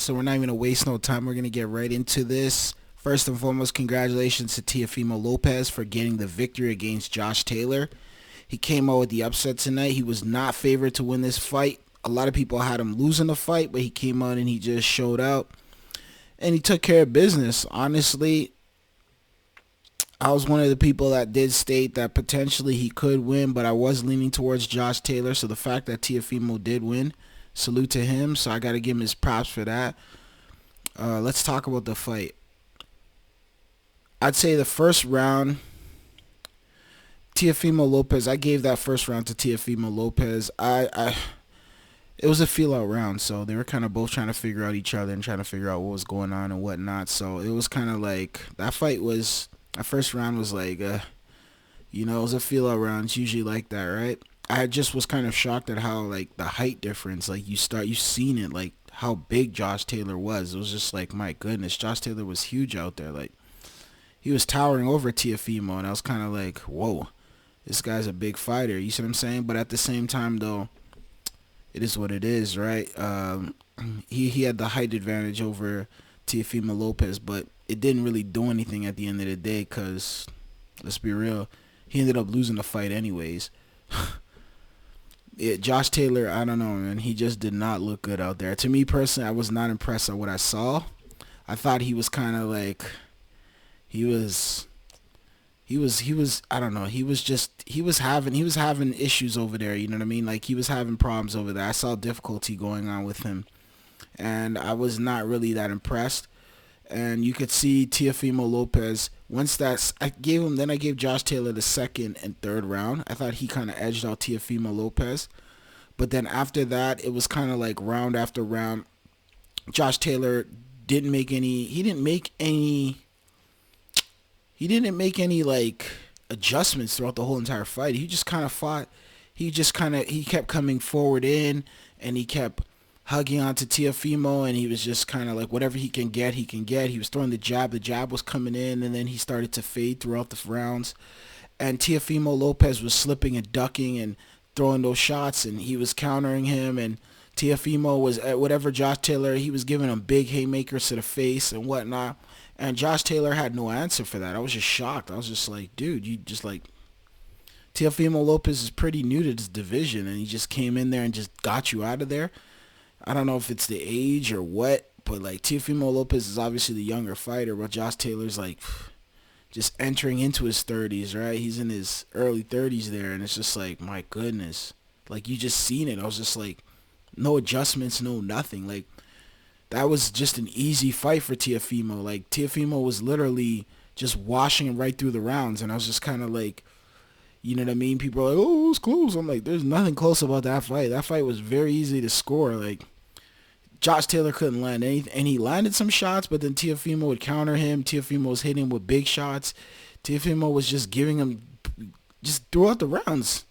So we're not even gonna waste no time. We're gonna get right into this. First and foremost, congratulations to Teofimo Lopez for getting the victory against Josh Taylor. He came out with the upset tonight. He was not favored to win this fight. A lot of people had him losing the fight, but he came out and he just showed out and he took care of business. Honestly, I was one of the people that did state that potentially he could win, but I was leaning towards Josh Taylor. So the fact that Teofimo did win, salute to him. So I got to give him his props for that. Let's talk about the fight. I'd say the first round, Teofimo Lopez. I gave that first round to Teofimo Lopez. It was a feel out round, so they were kind of both trying to figure out each other and trying to figure out what was going on and whatnot. So it was kind of like that first round was like, it was a feel out round. It's usually like that, right? I just was kind of shocked at how like the height difference, like you seen it, like how big Josh Taylor was. It was just like, my goodness, Josh Taylor was huge out there. Like he was towering over Teofimo, and I was kind of like, whoa, this guy's a big fighter. You see what I'm saying? But at the same time, though, it is what it is, right? He had the height advantage over Teofimo Lopez, but it didn't really do anything at the end of the day because, let's be real, he ended up losing the fight anyways. Josh Taylor, I don't know, man. He just did not look good out there. To me personally, I was not impressed at what I saw. I thought he was kind of like he was I don't know, he was having issues over there, you know what I mean? Like he was having problems over there. I saw difficulty going on with him, and I was not really that impressed. And you could see Teofimo Lopez, once that's I gave Josh Taylor the second and third round. I thought he kind of edged out Teofimo Lopez. But then after that, it was kind of like round after round. Josh Taylor didn't make any he didn't make any like adjustments throughout the whole entire fight. He just kind of fought. He kept coming forward in, and he kept hugging onto Teofimo, and he was just kind of like whatever he can get, he can get. He was throwing the jab. The jab was coming in, and then he started to fade throughout the rounds. And Teofimo Lopez was slipping and ducking and throwing those shots, and he was countering him. And Teofimo was at whatever Josh Taylor, he was giving him big haymakers to the face and whatnot. And Josh Taylor had no answer for that. I was just shocked. I was just like, dude, you just like Teofimo Lopez is pretty new to this division, and he just came in there and just got you out of there. I don't know if it's the age or what, but like Teofimo Lopez is obviously the younger fighter, but Josh Taylor's like just entering into his 30s, right? He's in his early 30s there, and it's just like, my goodness. Like, you just seen it. I was just like, no adjustments, no nothing. Like, that was just an easy fight for Teofimo. Like, Teofimo was literally just washing him right through the rounds, and I was just kind of like, you know what I mean? People are like, oh, it was close. I'm like, there's nothing close about that fight. That fight was very easy to score. Like, Josh Taylor couldn't land anything, and he landed some shots, but then Teofimo would counter him. Teofimo was hitting him with big shots. Teofimo was just giving him just throughout the rounds.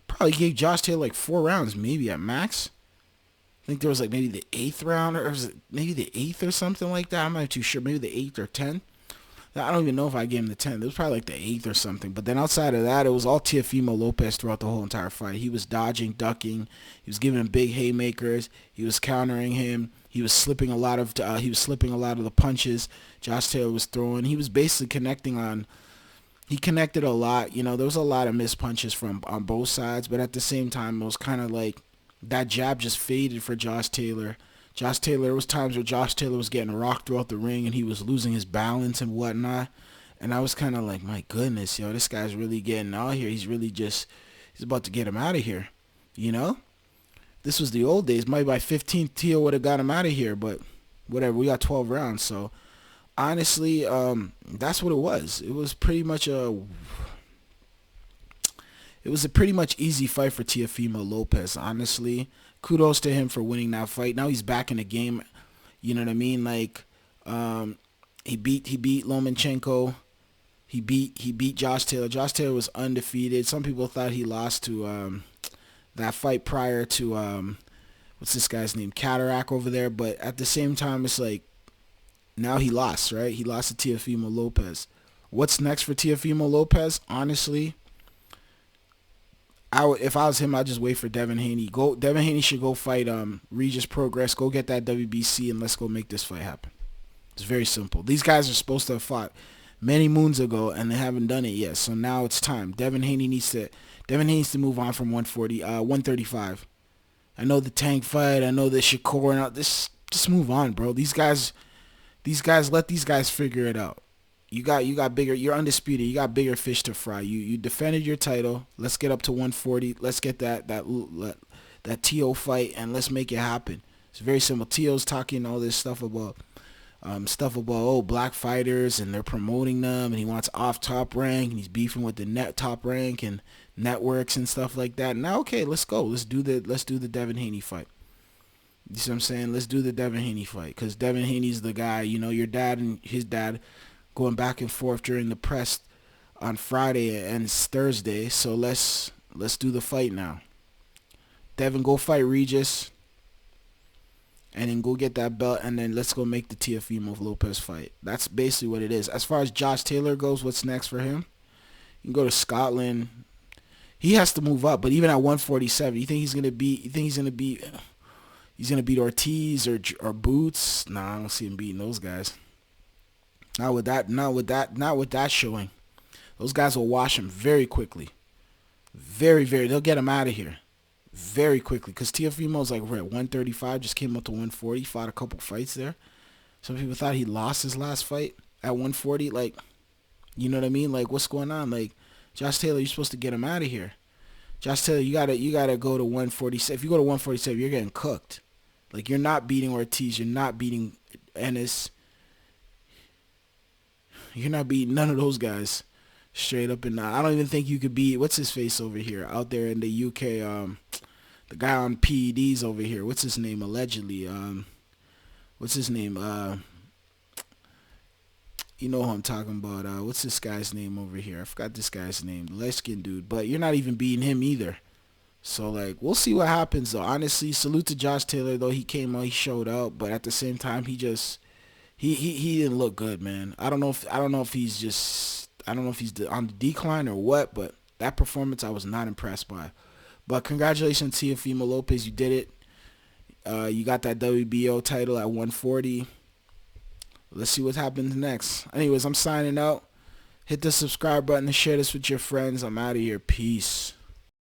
Probably gave Josh Taylor like 4 rounds, maybe at max. I think there was like maybe the eighth round, or was it maybe the eighth or something like that? I'm not too sure. Maybe the eighth or 10th. I don't even know if I gave him the 10th. It was probably like the eighth or something. But then outside of that, it was all Teofimo Lopez throughout the whole entire fight. He was dodging, ducking. He was giving him big haymakers. He was countering him. He was slipping a lot of the punches Josh Taylor was throwing. He was basically connecting on. He connected a lot. You know, there was a lot of missed punches from on both sides, but at the same time, it was kind of like that jab just faded for Josh Taylor. There was times where Josh Taylor was getting rocked throughout the ring and he was losing his balance and whatnot. And I was kind of like, my goodness, yo, this guy's really getting out here. He's about to get him out of here. You know? This was the old days. Maybe by 15th, Teo would have got him out of here, but whatever. We got 12 rounds. So, honestly, that's what it was. It was a pretty much easy fight for Teofimo Lopez, honestly. Kudos to him for winning that fight. Now he's back in the game. You know what I mean? Like, he beat Lomachenko. He beat Josh Taylor. Josh Taylor was undefeated. Some people thought he lost to that fight prior to what's this guy's name? Cataract over there. But at the same time, it's like now he lost, right? He lost to Teofimo. 'Teofimo Lopez. What's next for Teofimo Lopez? Honestly, If I was him, I'd just wait for Devin Haney. Devin Haney should go fight Regis Progress. Go get that WBC and let's go make this fight happen. It's very simple. These guys are supposed to have fought many moons ago and they haven't done it yet. So now it's time. Devin Haney needs to move on from 135. I know the Tank fight. I know the Shakur. And this, just move on, bro. Let these guys figure it out. You got bigger. You're undisputed. You got bigger fish to fry. You defended your title. Let's get up to 140. Let's get that Teo fight and let's make it happen. It's very simple. Teo's talking all this stuff about black fighters and they're promoting them and he wants off Top Rank and he's beefing with the net Top Rank and networks and stuff like that. Now okay, let's go. Let's do the Devin Haney fight. You see what I'm saying? Let's do the Devin Haney fight because Devin Haney's the guy. You know, your dad and his dad going back and forth during the press on Friday and Thursday. So let's do the fight now. Devin, go fight Regis. And then go get that belt, and then let's go make the Teofimo Lopez fight. That's basically what it is. As far as Josh Taylor goes, what's next for him? You can go to Scotland. He has to move up, but even at 147, you think he's gonna beat Ortiz or Boots? Nah, I don't see him beating those guys. Not with that showing. Those guys will wash him very quickly. They'll get him out of here very quickly because Teofimo's like we're at 135, just came up to 140, fought a couple fights there. Some people thought he lost his last fight at 140. Like, you know what I mean? Like, what's going on? Like, Josh Taylor, you're supposed to get him out of here. Josh Taylor, you gotta go to 147. If you go to 147, you're getting cooked. Like, you're not beating Ortiz, you're not beating Ennis, you're not beating none of those guys. Straight up and I don't even think you could beat what's his face over here out there in the UK. The guy on PEDs over here. What's his name? Allegedly. What's his name? You know who I'm talking about. What's this guy's name over here? I forgot this guy's name. The light skinned dude. But you're not even beating him either. So like we'll see what happens though. Honestly, salute to Josh Taylor though. He came out, he showed out, but at the same time he didn't look good, man. I don't know if he's on the decline or what, but that performance I was not impressed by. But congratulations, Teofimo Lopez, you did it. You got that WBO title at 140. Let's see what happens next. Anyways, I'm signing out. Hit the subscribe button and share this with your friends. I'm out of here. Peace.